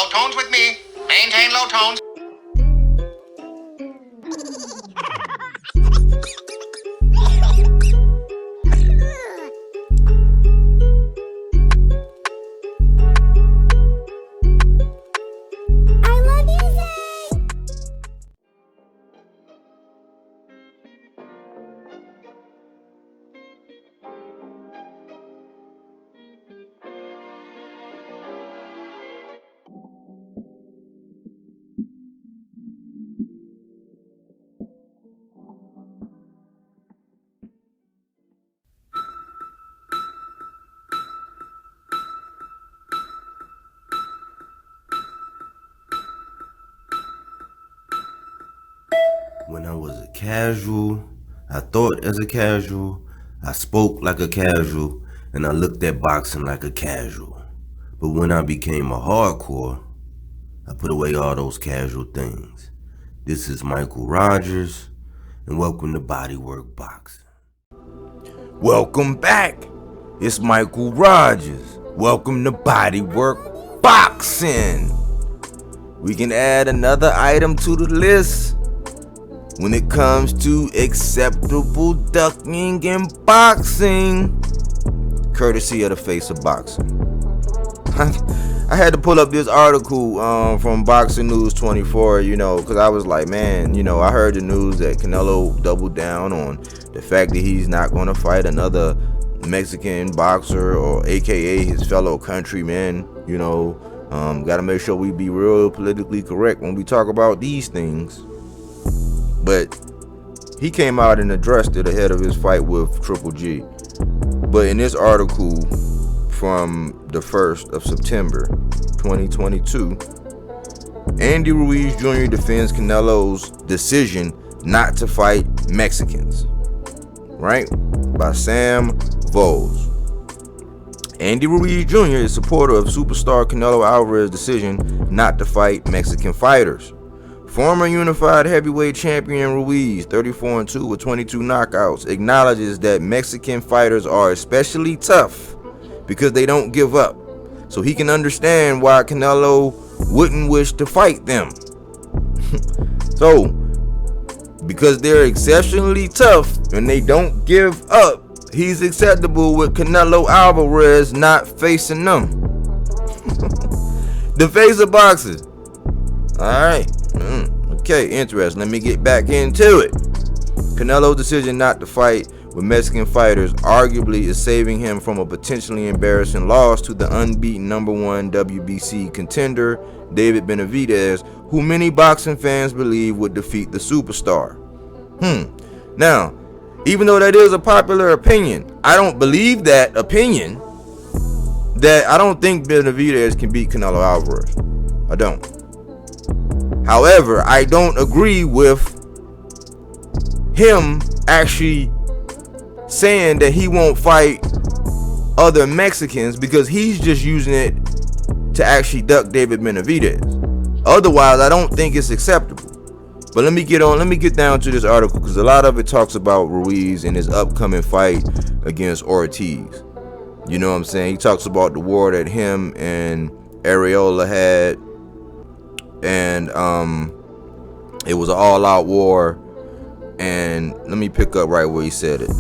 Low tones with me. Maintain low tones. When I was a casual, I thought as a casual, I spoke like a casual, and I looked at boxing like a casual. But when I became a hardcore, I put away all those casual things. This is Michael Rogers, and welcome to Bodywork Boxing. Welcome back! It's Michael Rogers. Welcome to Bodywork Boxing. We can add another item to the list when it comes to acceptable ducking in boxing, courtesy of the face of boxing. I had to pull up this article from Boxing News 24, because I was like, man, I heard the news that Canelo doubled down on the fact that he's not going to fight another Mexican boxer, or AKA his fellow countrymen. Got to make sure we be real politically correct when we talk about these things. But he came out and addressed it ahead of his fight with Triple G. But in this article from the 1st of September 2022, Andy Ruiz Jr. defends Canelo's decision not to fight Mexicans, right? By Sam Voles. Andy Ruiz Jr. is a supporter of superstar Canelo Alvarez's decision not to fight Mexican fighters. Former unified heavyweight champion Ruiz, 34-2 with 22 knockouts, acknowledges that Mexican fighters are especially tough because they don't give up. So he can understand why Canelo wouldn't wish to fight them. So, because they're exceptionally tough and they don't give up, he's acceptable with Canelo Alvarez not facing them. The face of boxing. Alright. Okay, interesting. Let me get back into it. Canelo's decision not to fight with Mexican fighters arguably is saving him from a potentially embarrassing loss to the unbeaten #1 WBC contender, David Benavidez, who many boxing fans believe would defeat the superstar. Now, even though that is a popular opinion, I don't believe that opinion, that I don't think Benavidez can beat Canelo Alvarez. I don't. However, I don't agree with him actually saying that he won't fight other Mexicans because he's just using it to actually duck David Benavidez. Otherwise, I don't think it's acceptable. But let me get down to this article, because a lot of it talks about Ruiz and his upcoming fight against Ortiz. You know what I'm saying? He talks about the war that him and Areola had, and it was an all-out war. And let me pick up right where he said it.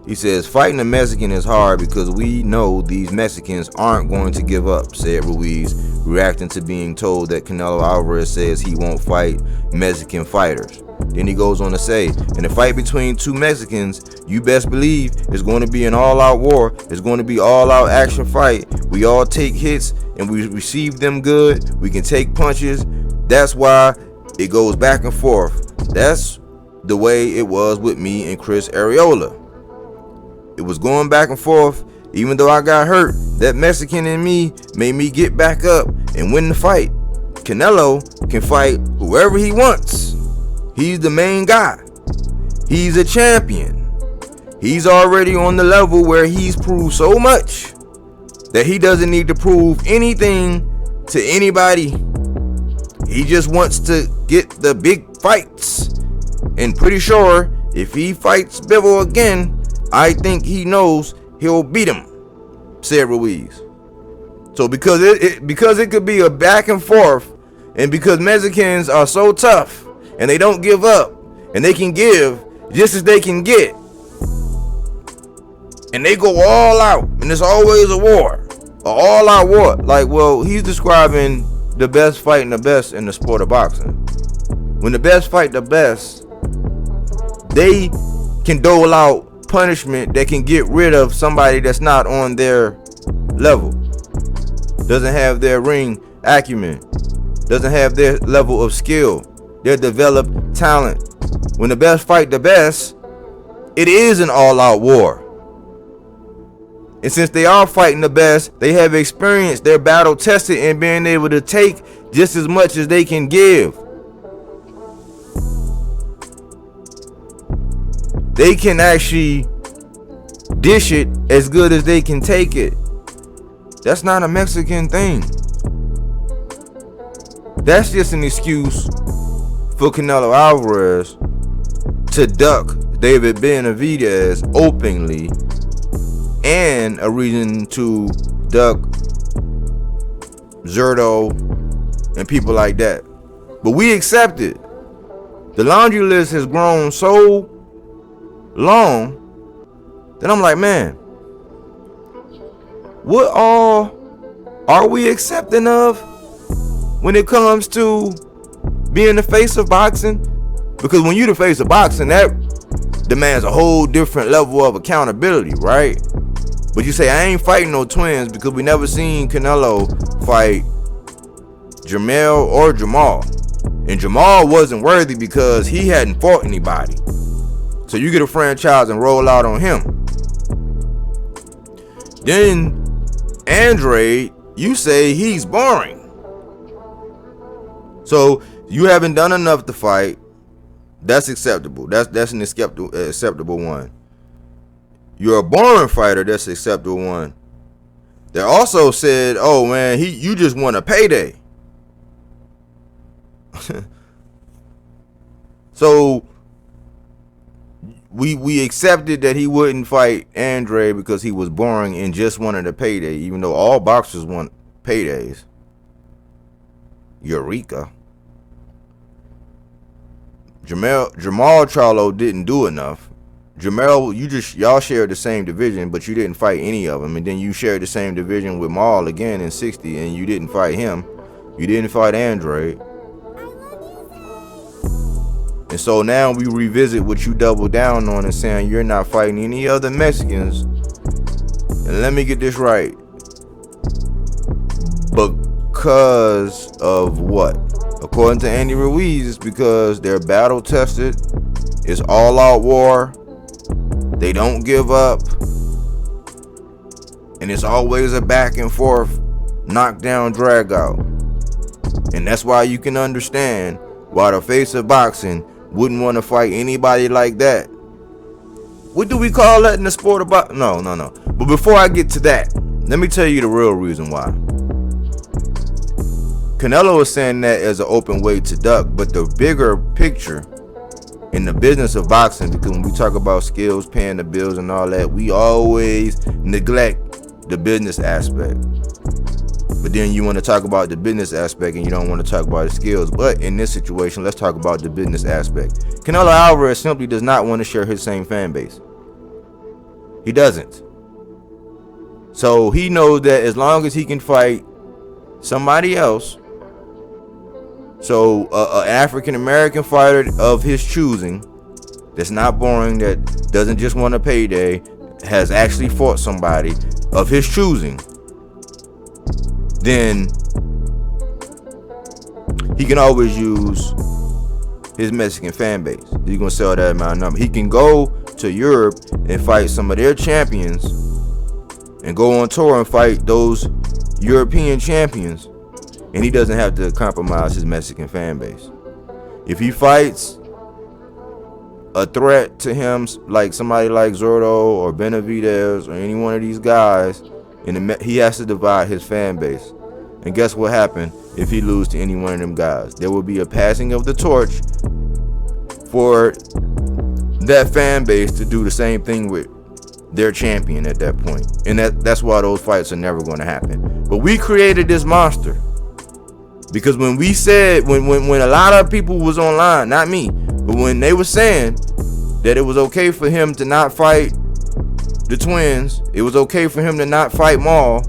He says, fighting a Mexican is hard because we know these Mexicans aren't going to give up, said Ruiz, reacting to being told that Canelo Alvarez says he won't fight Mexican fighters. Then he goes on to say, in a fight between two Mexicans, you best believe it's going to be an all-out war. It's going to be all-out action fight. We all take hits and we receive them good. We can take punches. That's why it goes back and forth. That's the way it was with me and Chris Areola. It was going back and forth. Even though I got hurt, that Mexican in me made me get back up and win the fight. Canelo can fight whoever he wants. He's the main guy. He's a champion. He's already on the level where he's proved so much that he doesn't need to prove anything to anybody. He just wants to get the big fights. And pretty sure if he fights Bivol again, I think he knows he'll beat him, said Ruiz. So So because it could be a back and forth, and because Mexicans are so tough and they don't give up and they can give just as they can get, and they go all out, and it's always a war, an all-out war. Like, well, he's describing the best fighting the best in the sport of boxing. When the best fight the best, they can dole out punishment that can get rid of somebody that's not on their level, doesn't have their ring acumen, doesn't have their level of skill, their developed talent. When the best fight the best, it is an all-out war. And since they are fighting the best, they have experienced, they're battle tested in being able to take just as much as they can give. They can actually dish it as good as they can take it. That's not a Mexican thing. That's just an excuse for Canelo Alvarez to duck David Benavidez openly, and a reason to duck Zurdo and people like that. But we accept it. The laundry list has grown so long that I'm like, man, what all are we accepting of when it comes to being the face of boxing? Because when you're the face of boxing, that demands a whole different level of accountability, right? But you say, I ain't fighting no twins because we never seen Canelo fight Jermell or Jamal. And Jamal wasn't worthy because he hadn't fought anybody. So you get a franchise and roll out on him. Then Andre, you say he's boring. So you haven't done enough to fight. That's acceptable. That's an acceptable one. You're a boring fighter. That's an acceptable one. They also said, oh man, you just want a payday. So we accepted that he wouldn't fight Andre because he was boring and just wanted a payday, even though all boxers want paydays. Eureka. Jamal Charlo didn't do enough. Jamal, y'all shared the same division, but you didn't fight any of them. And then you shared the same division with Maul again in 60, and you didn't fight him. You didn't fight Andre. And so now we revisit what you doubled down on and saying you're not fighting any other Mexicans. And let me get this right. Because of what? According to Andy Ruiz, it's because they're battle tested. It's all out war. They don't give up. And it's always a back and forth, knockdown, drag out. And that's why you can understand why the face of boxing wouldn't want to fight anybody like that. What do we call that in the sport of boxing? No. But before I get to that, let me tell you the real reason why. Canelo is saying that as an open way to duck, but the bigger picture in the business of boxing, because when we talk about skills, paying the bills and all that, we always neglect the business aspect. But then you want to talk about the business aspect and you don't want to talk about the skills. But in this situation, let's talk about the business aspect. Canelo Alvarez simply does not want to share his same fan base. He doesn't. So he knows that as long as he can fight somebody else, so an African American fighter of his choosing, that's not boring, that doesn't just want a payday, has actually fought somebody of his choosing, then he can always use his Mexican fan base. He's gonna sell that amount of number. He can go to Europe and fight some of their champions and go on tour and fight those European champions, and he doesn't have to compromise his Mexican fan base. If he fights a threat to him, like somebody like Zurdo or Benavidez or any one of these guys, and he has to divide his fan base. And guess what happened if he loses to any one of them guys? There will be a passing of the torch for that fan base to do the same thing with their champion at that point. And that's why those fights are never going to happen. But we created this monster. Because when we said, when a lot of people was online, not me, but when they were saying that it was okay for him to not fight the twins, it was okay for him to not fight Maul,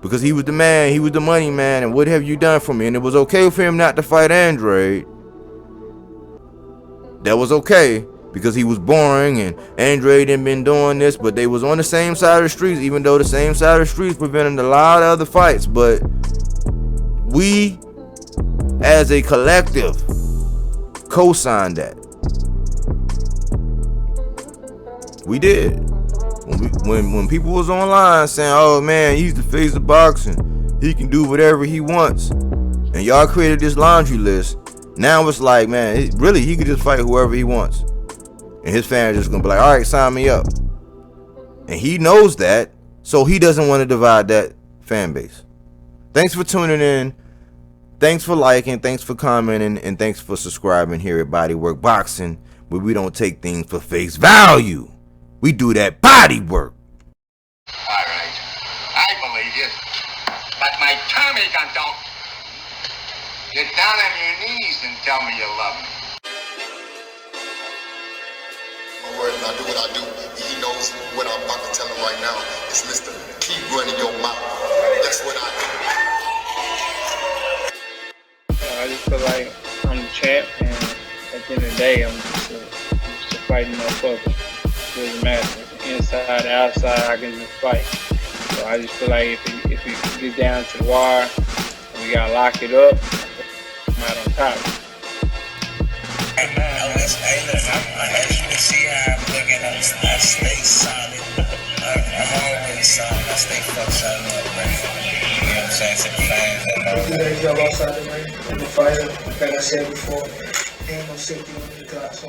because he was the man, he was the money man, and what have you done for me? And it was okay for him not to fight Andrade. That was okay, because he was boring and Andrade hadn't been doing this, but they was on the same side of the streets, even though the same side of the streets prevented a lot of other fights. But we, as a collective, co-signed that. We did. When people was online saying, oh man, he's the face of boxing, he can do whatever he wants, and y'all created this laundry list, now it's like, man, really, he could just fight whoever he wants, and his fans just gonna be like, all right, sign me up. And he knows that, so he doesn't want to divide that fan base. Thanks for tuning in. Thanks for liking, thanks for commenting, and thanks for subscribing here at Bodywork Boxing, where we don't take things for face value. We do that body work. All right. I believe you. But my Tommy gun don't. Get down on your knees and tell me you love me. My word, and I do what I do. He knows what I'm about to tell him right now. It's Mr. Keep running your mouth. That's what I do. I just feel like I'm the champ, and at the end of the day, I'm just a fighting motherfucker. It doesn't matter. Inside, outside, I can just fight. So I just feel like if it gets down to the wire, and we gotta lock it up, I'm out on top. Hey, look, as you can see how I'm looking, I stay solid. I'm always solid. I stay fuck solid up, man. You know what I'm saying? To the fans and all that. You jump outside the ring in the fighter, like I said before, ain't no safety on the clock, so